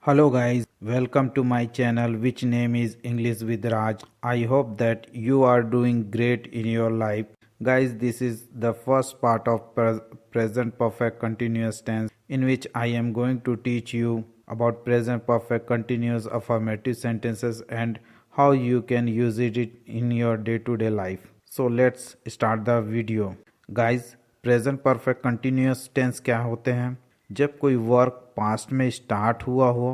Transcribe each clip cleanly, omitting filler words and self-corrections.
Hello guys, welcome to my channel which name is English with Raj. I hope that you are doing great in your life. Guys, this is the first part of present perfect continuous tense in which I am going to teach you about present perfect continuous affirmative sentences and how you can use it in your day-to-day life. So let's start the video. Guys, present perfect continuous tense क्या होते हैं? जब कोई work past में start हुआ हो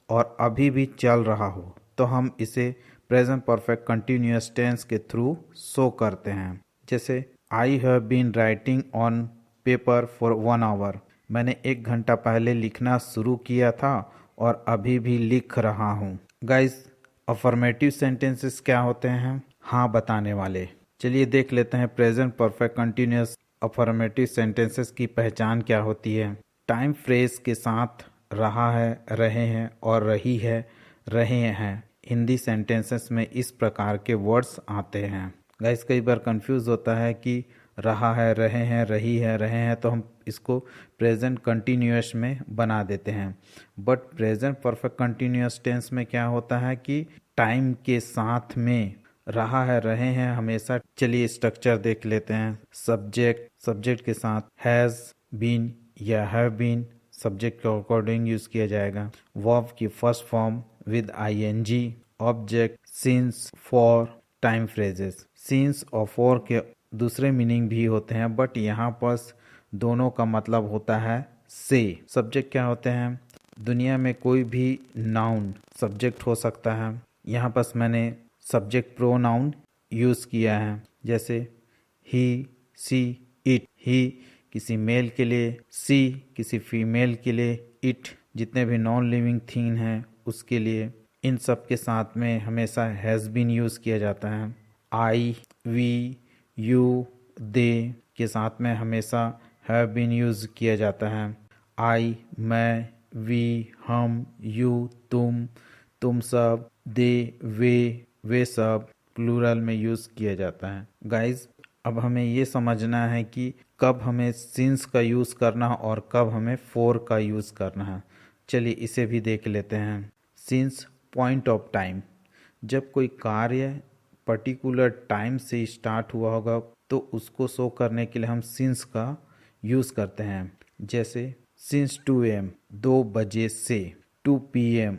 और अभी भी चल रहा हो तो हम इसे प्रेजेंट परफेक्ट कंटिन्यूअस टेंस के थ्रू शो करते हैं। जैसे I have been writing on paper for 1 hour. मैंने 1 घंटा पहले लिखना शुरू किया था और अभी भी लिख रहा हूँ। गाइस, अफर्मेटिव सेंटेंसेस क्या होते हैं? हाँ बताने वाले। चलिए देख लेते हैं present perfect continuous affirmative sentences की पहचान क्या होती है। टाइम फ्रेज के साथ रहा है, रहे हैं और रही है, रहे हैं हिंदी सेंटेंसेस में इस प्रकार के वर्ड्स आते हैं। गाइस, कई बार कंफ्यूज होता है कि रहा है, रहे हैं, रही है, रहे हैं, तो हम इसको प्रेजेंट कंटिन्यूअस में बना देते हैं। But present perfect continuous tense में क्या होता है कि टाइम के साथ में रहा है, रहे हैं हमेशा। चलिए स्ट्रक्चर देख लेते हैं। सब्जेक्ट के साथ हैज बीन या हैव बीन सब्जेक्ट के अकॉर्डिंग यूज किया जाएगा। वर्ब की first form with ING. Object since for time phrases. Since और फॉर के दूसरे मीनिंग भी होते हैं बट यहाँ पर दोनों का मतलब होता है से। सब्जेक्ट क्या होते हैं? दुनिया में कोई भी नाउन सब्जेक्ट हो सकता है। यहाँ पर मैंने सब्जेक्ट प्रोनाउन यूज किया है, जैसे ही, सी, इट। ही किसी मेल के लिए, सी किसी फीमेल के लिए, इट जितने भी नॉन लिविंग थिंग हैं उसके लिए। इन सब के साथ में हमेशा हैज़ बीन यूज किया जाता है। आई, वी, यू, दे के साथ में हमेशा हैव बीन यूज किया जाता है। आई, मैं, वी, हम, यू, तुम सब, दे, वे सब प्लूरल में यूज किया जाता है। गाइज, अब हमें ये समझना है कि कब हमें सिंस का यूज करना है और कब हमें फॉर का यूज करना है। चलिए इसे भी देख लेते हैं। Since point of time. जब कोई कार्य पर्टिकुलर टाइम से स्टार्ट हुआ होगा तो उसको शो करने के लिए हम सिंस का यूज करते हैं। जैसे सिंस 2 AM 2 बजे से, 2 PM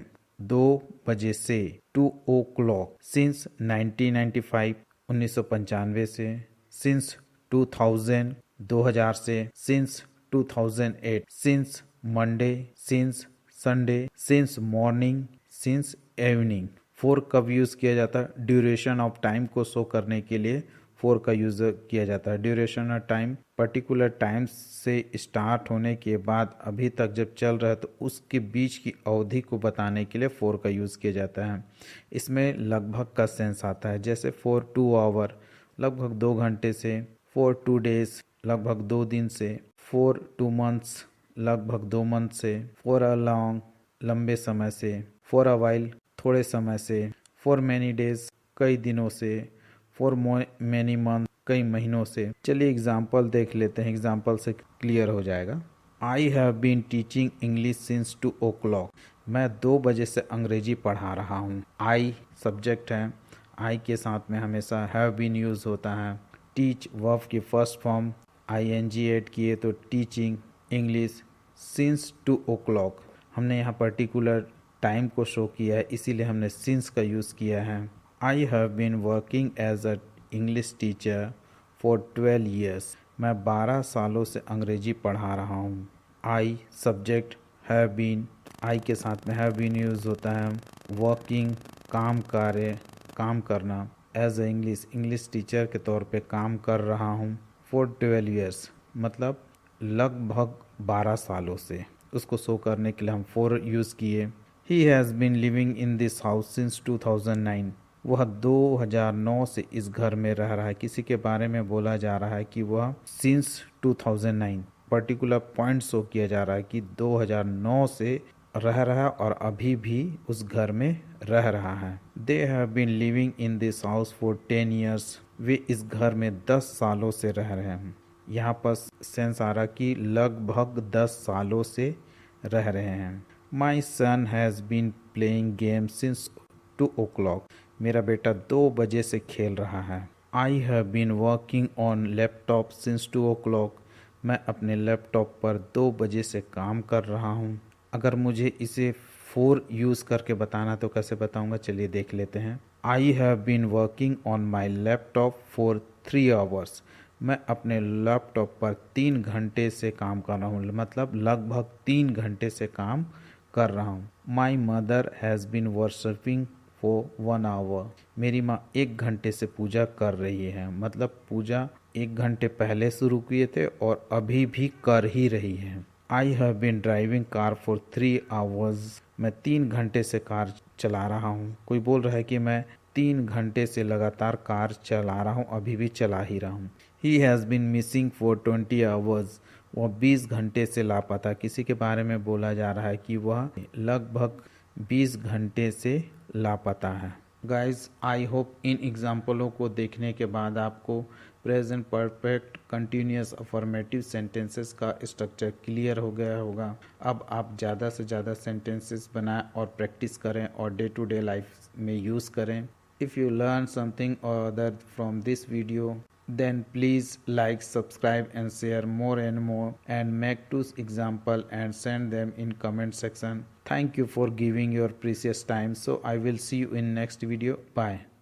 2 बजे से, 2 o'clock सिंस 1995 1995 से, सिंस 2000 2000 से, since 2008, since Monday, since Sunday, since morning, since evening. Four कब यूज किया जाता है? ड्यूरेशन ऑफ टाइम को शो करने के लिए फोर का यूज किया जाता है। Duration of time particular time से स्टार्ट होने के बाद अभी तक जब चल रहा है तो उसके बीच की अवधि को बताने के लिए फोर का यूज किया जाता है। इसमें लगभग का सेंस आता है, जैसे फॉर 2 आवर लगभग 2 घंटे से, फॉर 2 डेज लगभग 2 दिन से, फॉर 2 मंथ्स लगभग 2 मंथ से, फॉर अ लॉन्ग लंबे समय से, फॉर अ वाइल थोड़े समय से, फॉर मैनी डेज कई दिनों से, फॉर मैनी मंथ कई महीनों से। चलिए एग्जाम्पल देख लेते हैं, एग्जाम्पल से क्लियर हो जाएगा। I have been teaching English since 2 o'clock। मैं 2 बजे से अंग्रेजी पढ़ा रहा हूँ। आई सब्जेक्ट है, आई के साथ में हमेशा हैव बीन यूज होता है। टीच वर्ब की फर्स्ट फॉर्म आईएनजी ऐड किए तो टीचिंग इंग्लिश सिंस 2 o'clock। हमने यहाँ पर्टिकुलर टाइम को शो किया है इसीलिए हमने सिंस का यूज़ किया है। I have been working as a English teacher for 12 years। मैं 12 सालों से अंग्रेजी पढ़ा रहा हूँ। आई सब्जेक्ट, हैव बीन, आई के साथ में हैव बीन यूज़ होता है। वर्किंग काम करना, एज अ इंग्लिश टीचर के तौर पे काम कर रहा हूँ। फॉर 12 years मतलब लगभग 12 सालों से, उसको शो करने के लिए हम फॉर यूज़ किए। He has been living in this house since 2009। वह 2009 से इस घर में रह रहा है। किसी के बारे में बोला जा रहा है कि वह सिंस 2009 पर्टिकुलर पॉइंट शो किया जा रहा है कि 2009 से रह रहा है और अभी भी उस घर में रह रहा है। They have been living in this house for 10 years। वे इस घर में 10 सालों से रह रहे हैं। यहाँ पर सेंस आ रहा कि लगभग 10 सालों से रह रहे हैं। My son has been playing game since 2 o'clock। मेरा बेटा 2 बजे से खेल रहा है। I have been working on laptop since 2 o'clock। मैं अपने लैपटॉप पर 2 बजे से काम कर रहा हूँ। अगर मुझे इसे फोर यूज़ करके बताना तो कैसे बताऊँगा, चलिए देख लेते हैं। I have been working on my laptop for 3 hours। मैं अपने लैपटॉप पर 3 घंटे से काम कर रहा हूँ, मतलब लगभग 3 घंटे से काम कर रहा हूँ। My mother has been worshipping for 1 hour। मेरी माँ 1 घंटे से पूजा कर रही है, मतलब पूजा 1 घंटे पहले शुरू किए थे और अभी भी कर ही रही है। I have been driving car for 3 hours। मैं 3 घंटे से कार चला रहा हूँ। कोई बोल रहा है कि मैं 3 घंटे से लगातार कार चला रहा हूँ, अभी भी चला ही रहा हूँ। He has been missing for 20 hours। वह 20 घंटे से लापता। किसी के बारे में बोला जा रहा है कि वह लगभग 20 घंटे से लापता है। गाइज, आई होप इन एग्जाम्पलों को देखने के बाद आपको present perfect continuous affirmative sentences का स्ट्रक्चर क्लियर हो गया होगा। अब आप ज़्यादा से ज़्यादा सेंटेंसेस बनाएं और प्रैक्टिस करें और डे टू डे लाइफ में यूज़ करें। इफ़ यू लर्न समथिंग और other from this video, then please like, subscribe and share more and more, and make 2 example and send them in comment section. Thank you for giving your precious time. So I will see you in next video. Bye.